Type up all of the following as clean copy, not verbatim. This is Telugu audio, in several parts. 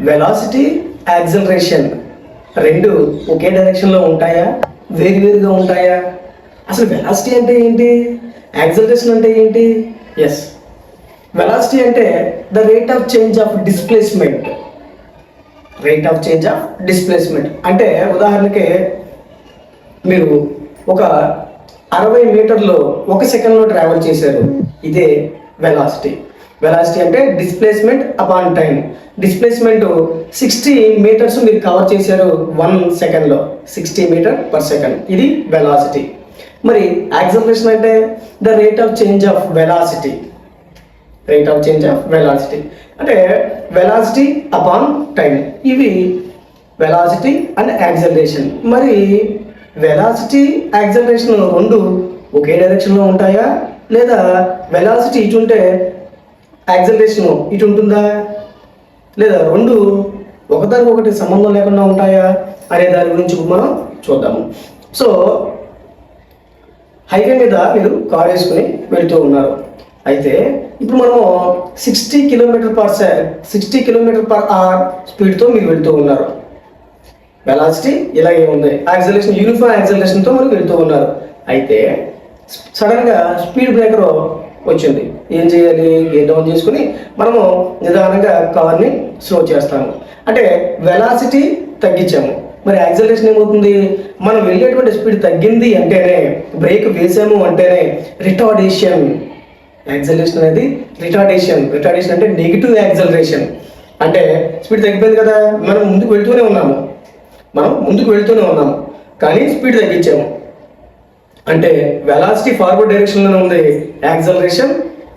వెలాసిటీ, యాక్సిలరేషన్ రెండు ఒకే డైరెక్షన్లో ఉంటాయా, వేరువేరుగా ఉంటాయా? అసలు వెలాసిటీ అంటే ఏంటి, యాక్సిలరేషన్ అంటే ఏంటి? ఎస్, వెలాసిటీ అంటే the rate of change of displacement. Rate of change of displacement అంటే ఉదాహరణకి మీరు ఒక 60 మీటర్లు 1 సెకండ్లో ట్రావెల్ చేశారు, ఇదే వెలాసిటీ. వెలాసిటీ అంటే displacement upon time. Displacement 60 metres మీరు కవర్ చేశారు 1 సెకండ్లో, 60 మీటర్ పర్ సెకండ్, ఇది వెలాసిటీ. మరి యాక్సిలరేషన్ అంటే the rate of change of velocity. Rate of change of velocity అంటే వెలాసిటీ అపాన్ టైం. ఇవి వెలాసిటీ అండ్ యాక్సిలరేషన్. మరి వెలాసిటీ, యాక్సిలరేషన్ రెండు ఒకే డైరెక్షన్లో ఉంటాయా, లేదా వెలాసిటీ ఇటు ఉంటే యాక్సిలరేషన్ ఇటు ఉంటుందా, లేదా రెండు ఒకదానికి ఒకటి సంబంధం లేకుండా ఉంటాయా అనే దాని గురించి మనం చూద్దాము. సో హైవే మీద మీరు కార్ వేసుకుని వెళ్తూ ఉన్నారు. అయితే ఇప్పుడు మనము 60 కిలోమీటర్ పర్ అవర్ స్పీడ్తో మీరు వెళ్తూ ఉన్నారు. వెలాసిటీ ఇలాగే ఉంది, యాక్సిలరేషన్ యూనిఫామ్ యాక్సిలరేషన్తో మనం వెళ్తూ ఉన్నారు. అయితే సడన్గా స్పీడ్ బ్రేకర్ వచ్చింది. ఏం చేయాలి, గేర్ డౌన్ చేసుకుని మనము నిదానంగా కార్ని స్లో చేస్తాము. అంటే వెలాసిటీ తగ్గించాము, మరి యాక్సిలరేషన్ ఏమవుతుంది, మనం వెళ్ళేటువంటి స్పీడ్ తగ్గింది అంటేనే, బ్రేక్ వేసాము అంటేనే రిటార్డేషన్. యాక్సిలరేషన్ అనేది రిటార్డేషన్ అంటే నెగిటివ్ యాక్సిలరేషన్. అంటే స్పీడ్ తగ్గిపోయింది కదా, మనం ముందుకు వెళ్తూనే ఉన్నాము కానీ స్పీడ్ తగ్గించాము అంటే వెలాసిటీ ఫార్వర్డ్ డైరెక్షన్లోనే ఉంది, యాక్సిలరేషన్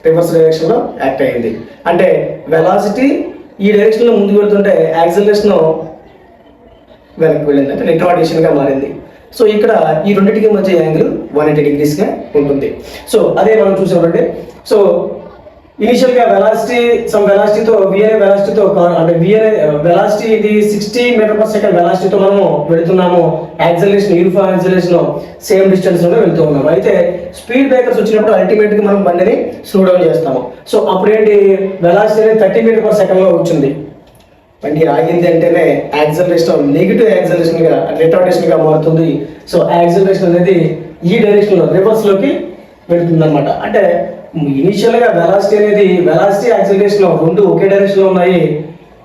రివర్స్ డైరెక్షన్లో యాక్ట్ అయింది. అంటే వెలాసిటీ ఈ డైరెక్షన్లో ముందుకు వెళ్తుంటే యాక్సిలరేషన్ వెనక్కి వెళ్ళింది, అంటే రిటార్డేషన్గా మారింది. సో ఇక్కడ ఈ రెండింటికి మధ్య యాంగిల్ 180 డిగ్రీస్గా ఉంటుంది. సో అదే మనం చూసామంటే, సో ఇనిషియల్గా వెలాసిటీతో విఎన్ఏ వెలాసిటీతో అంటే వెలాసిటీ ఇది 60 మీటర్ పర్ సెకండ్ వెలాసిటీతో మనము వెళుతున్నాము. యాక్సిలరేషన్ యూనిఫామ్ యాక్సిలరేషన్ సేమ్ డిస్టెన్స్లోనే వెళ్తూ ఉన్నాము. అయితే స్పీడ్ బ్రేకర్స్ వచ్చినప్పుడు అల్టిమేట్గా మనం బండిని స్లో డౌన్ చేస్తాము. సో అప్పుడు ఏంటి, వెలాసిటీ అనేది 30 మీటర్ పర్ సెకండ్లో వచ్చింది. బండి ఆగింది అంటేనే యాక్సిలరేషన్ నెగిటివ్ యాక్సిలరేషన్గా రిటార్డేషన్గా మారుతుంది. సో యాక్సిలరేషన్ అనేది ఈ డైరెక్షన్లో రివర్స్లోకి వెళుతుంది అనమాట. అంటే ఇనిషియల్గా వెలాసిటీ యాక్సిలరేషన్ రెండు ఒకే డైరెక్షన్లో ఉన్నాయి.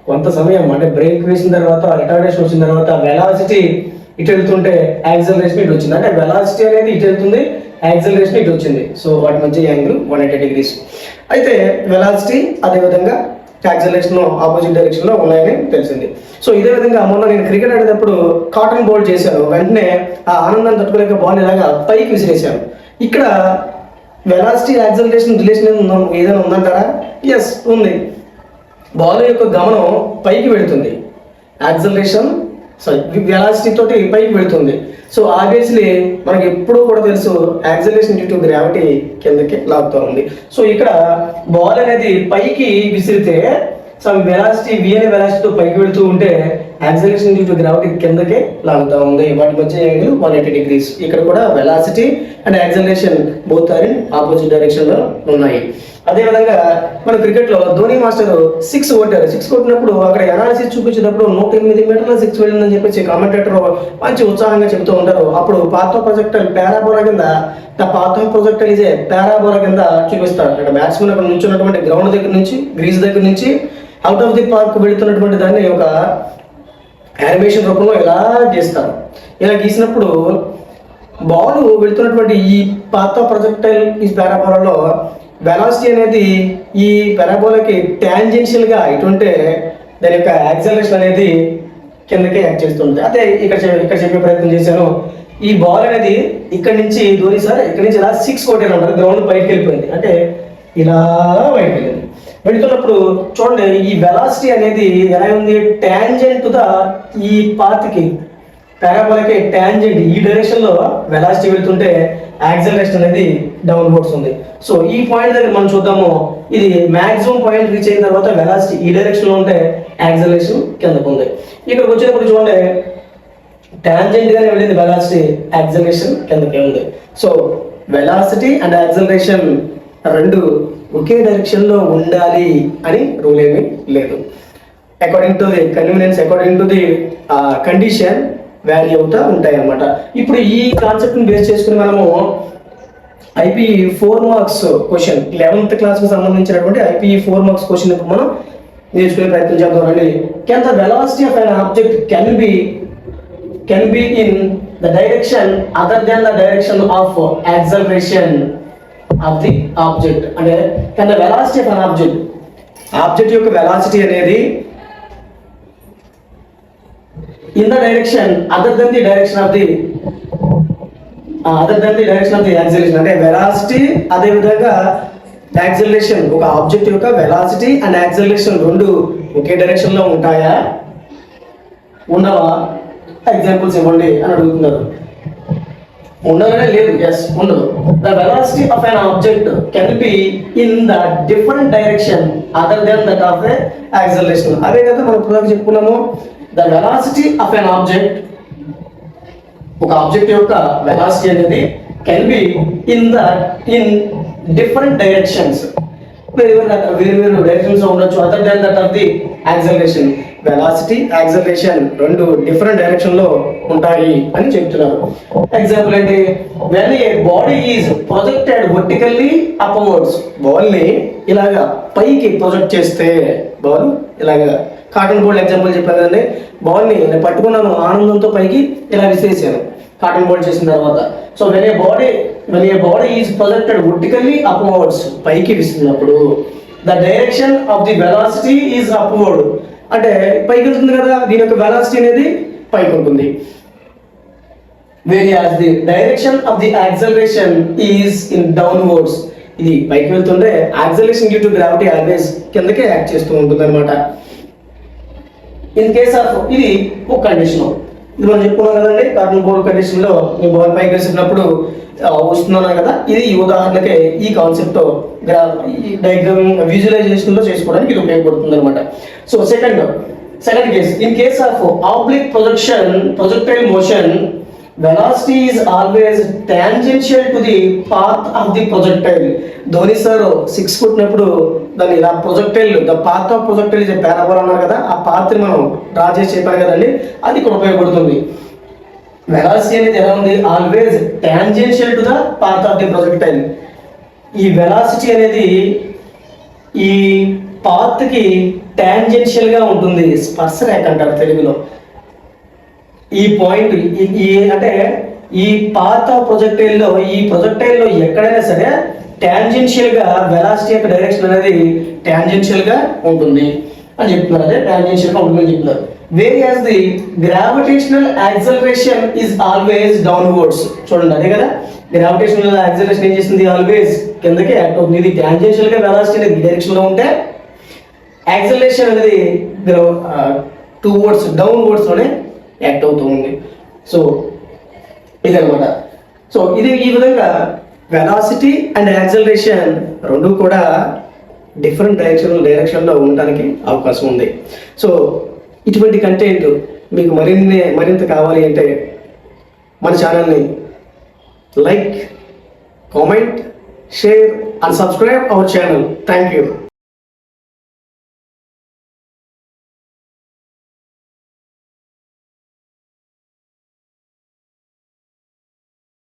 కొంత సమయం అంటే బ్రేక్ వేసిన తర్వాత రిటార్డేషన్ వచ్చిన తర్వాత వెలాసిటీ ఇటు వెళ్తుంటే యాక్సిలరేషన్ ఇటు వచ్చింది. అంటే వెలాసిటీ అనేది ఇటు వెళ్తుంది, యాక్సిలరేషన్ ఇటు వచ్చింది. సో వాటి మధ్య యాంగిల్ 180 డిగ్రీస్. అయితే వెలాసిటీ అదేవిధంగా యాక్సిలరేషన్ ఆపోజిట్ డైరెక్షన్లో ఉన్నాయని తెలిసింది. సో ఇదే విధంగా మొన్న నేను క్రికెట్ ఆడేటప్పుడు కాటన్ బౌల్ చేశాను. వెంటనే ఆ ఆనందాన్ని తట్టుకోలేక బాల్ ఇలాగా పైకి విసిరేశాను. ఇక్కడ వెలాసిటీ యాక్సిలరేషన్ రిలేషన్ ఏదైనా ఉందంటారా? ఎస్, ఉంది. బాల్ యొక్క గమనం పైకి వెళుతుంది, వెలాసిటీ తోటి పైకి వెళుతుంది. సో ఆబ్వియస్లీ మనకి ఎప్పుడూ కూడా తెలుసు యాక్సిలరేషన్ డ్యూ టు గ్రావిటీ కిందకి లాగుతూ ఉంది. సో ఇక్కడ బాల్ అనేది పైకి విసిరితే సో వెలాసిటీ విఎన్ఏ వెలాసిటీతో పైకి వెళుతూ ఉంటే యాక్సిలరేషన్ డ్యూ టు గ్రావిటీ కిందకే లాగుతూ ఉంది. వాటి మధ్య యాంగిల్ 180 డిగ్రీస్. ఇక్కడ కూడా velocity and acceleration both are in opposite డైరెక్షన్లో ఉన్నాయి. అదేవిధంగా మన క్రికెట్లో ధోని మాస్టర్ 6 కొట్టారు. 6 కొట్టినప్పుడు అక్కడ అనాలిసిస్ చూపించేటప్పుడు 108 మీటర్ల 6 వెళ్ళిందని చెప్పేసి కామెంటేటర్ మంచి ఉత్సాహంగా చెబుతూ ఉంటారు. అప్పుడు పాత్ ప్రొజెక్టైల్ పారాబోలా కింద చూపిస్తారు. అక్కడ బ్యాట్స్మెన్ అక్కడ నుంచున్నటువంటి గ్రౌండ్ దగ్గర నుంచి, గ్రీజ్ దగ్గర నుంచి అవుట్ ఆఫ్ ది పార్క్ వెళుతున్నటువంటి దాన్ని ఒక యానిమేషన్ రూపంలో ఇలా గీస్తారు. ఇలా గీసినప్పుడు బాల్ వెళుతున్నటువంటి ఈ పాత్ ప్రొజెక్టైల్ ఈ పారాబోలాలో వెలాసిటీ అనేది ఈ పారాబోలాకి టాంజెన్షియల్గా ఇటుంటే దాని యొక్క యాక్సిలరేషన్ అనేది కిందకే యాక్ట్ చేస్తుంది. అదే ఇక్కడ చెప్పే ప్రయత్నం చేశాను. ఈ బాల్ అనేది ఇక్కడ నుంచి ధోని సార్ ఇక్కడ నుంచి ఇలా 6 కొట్టారు, గ్రౌండ్ బయటకు వెళ్ళిపోయింది. అంటే ఇలా బయటకు వెళ్ళింది. వెళుతున్నప్పుడు చూడండి, ఈ వెలాసిటీ అనేది ఎలా ఉంది, టాంజెంట్ టు ద ఈ పాత్కి పారాబోలాకి టాంజెంట్ ఈ డైరెక్షన్లో వెలాసిటీ వెళ్తుంటే యాక్సిలరేషన్ అనేది డౌన్ వర్డ్స్ ఉంది. సో ఈ పాయింట్ దగ్గర మనం చూద్దాము, ఇది మాక్సిమం పాయింట్ రీచ్ అయిన తర్వాత వెలాసిటీ ఈ డైరెక్షన్లో ఉంటే యాక్సిలరేషన్ కిందకు ఉంది. ఇక్కడికి వచ్చినప్పుడు చూడండి, టాంజెంట్ గానే వెళ్ళింది వెలాసిటీ, యాక్సిలరేషన్ కిందకే ఉంది. సో వెలాసిటీ అండ్ యాక్సిలరేషన్ రెండు ఒకే డైరెక్షన్లో ఉండాలి అని రూల్ ఏమీ లేదు. According to the convenience, according to the condition vary అవుతా ఉంటాయి అన్నమాట. ఇప్పుడు ఈ కాన్సెప్ట్ని బేస్ చేసుకుని మనము ఐపీఈ 4 మార్క్స్ క్వశ్చన్ 11th క్లాస్కి సంబంధించినటువంటి ఐపీఈ 4 మార్క్స్ క్వశ్చన్ ఇప్పుడు మనం నేర్చుకునే ప్రయత్నం చేద్దామండి. Can the velocity of an object can be in the direction other than the direction of acceleration of the object. అంటే can the velocity of an object యొక్క వెలాసిటీ అనేది in the direction other than the direction of the acceleration. అంటే వెలాసిటీ అదే విధంగా యాక్సిలరేషన్, ఒక ఆబ్జెక్ట్ యొక్క వెలాసిటీ అండ్ యాక్సిలరేషన్ రెండు ఒకే డైరెక్షన్ లో ఉంటాయా, ఉండవా? ఎగ్జాంపుల్స్ ఇవ్వండి అని అడుగుతున్నారు. ఉండదనే లేదు, ఎస్ ఉండదు. The velocity of an object can be in the different direction other then that of the acceleration. అదే కదా మనం ఇప్పుడు చెప్పుకున్నాము. The velocity of an object, ఒక ఆబ్జెక్ట్ యొక్క వెలాసిటీ అనేది can be in different directions, వేరు డైరెక్షన్స్ లో ఉండొచ్చు, other than that of the acceleration. Velocity acceleration రెండు డిఫరెంట్ డైరెక్షన్ లో ఉంటాయి అని చెప్తున్నారు. ఎగ్జాంపుల్ ఏంటి? When a body is projected vertically upwards, ball ని ఇలాగా పైకి ప్రొజెక్ట్ చేస్తే, బాల్ ఇలాగా కాటన్ బోర్డ్ ఎగ్జాంపుల్ చెప్పాను కదండి. బాల్ ని పట్టుకున్నాను, ఆనందంతో పైకి ఇలా విసిరేసాను కాటన్ బోర్డ్ చేసిన తర్వాత. So when a body is projected vertically upwards, పైకి విసిరినప్పుడు the direction of the velocity is upward, అంటే పైకి వెళ్తుంది కదా, దీని యొక్క వెలాసిటీ అనేది పైకి ఉంటుంది. Whereas the direction of the acceleration is in downwards, ఇది పైకి వెళ్తుంటే acceleration due to gravity always కిందకే యాక్ట్ చేస్తూ ఉంటుంది అనమాట. ఇన్ కేస్ ఆఫ్, ఇది ఒక కండిషన్, ఇది మనం చెప్పుకున్నాం కదండి. కాటన్ బోర్డ్ కండిషన్ లో మీ బాల్ పైకి వేసినప్పుడు వస్తున్నాను కదా, ఇది ఈ ఉదాహరణకే ఈ కాన్సెప్ట్ డయాగ్రామ్ విజువలైజేషన్ లో చేసుకోవడానికి ఇది ఉపయోగపడుతుంది అనమాట. So second case, in case of oblique projectile motion velocity is always tangential to the path of the projectile. Dhoni sir 6 కొట్టినప్పుడు దాన్ని ఇలా projectile, the path of projectile is parabola అన్నారు కదా, ఆ పాత్ ని మనం డ్రా చేసి చెప్పాను కదండి, అది ఇక్కడ ఉపయోగపడుతుంది. వెలాసిటీ అనేది ఎలా ఉంది? Always tangential to the path of the projectile. ఈ వెలాసిటీ అనేది ఈ పాత్ కి టాంజెన్షియల్ గా ఉంటుంది, స్పర్శరేఖ అంటారు తెలుగులో. ఈ పాయింట్ అంటే ఈ పాత్ ఆఫ్ ప్రొజెక్టైల్ లో ఎక్కడైనా సరే టాంజెన్షియల్ గా వెలాసిటీ యొక్క డైరెక్షన్ అనేది టాంజెన్షియల్ గా ఉంటుంది అని చెప్తున్నారు. అదే టాంజెన్షియల్ గా ఉంటుందని చెప్తున్నారు. Whereas the gravitational acceleration is always downwards. చూడండి అదే కదా, గ్రావిటేషనల్ యాక్సిలరేషన్ ఏం చేస్తుంది? ఆల్వేస్ కిందకి యాక్ట్ అవుతుంది. ఇది టాంజెన్షియల్ గా వెలాసిటీ అనేది డైరెక్షన్ లో ఉంటే, యాక్సిలరేషన్ అనేది టువర్డ్స్ డౌన్వర్డ్స్ లోనే యాక్ట్ అవుతూ ఉంది. సో ఇదనమాట. సో ఇది ఈ విధంగా వెలాసిటీ అండ్ యాక్సిలరేషన్ రెండు కూడా డిఫరెంట్ డైరెక్షన్లో ఉండడానికి అవకాశం ఉంది. సో ఇటువంటి కంటెంట్ మీకు మరింత కావాలి అంటే మన ఛానల్ని like, comment, share and subscribe our channel. Thank you.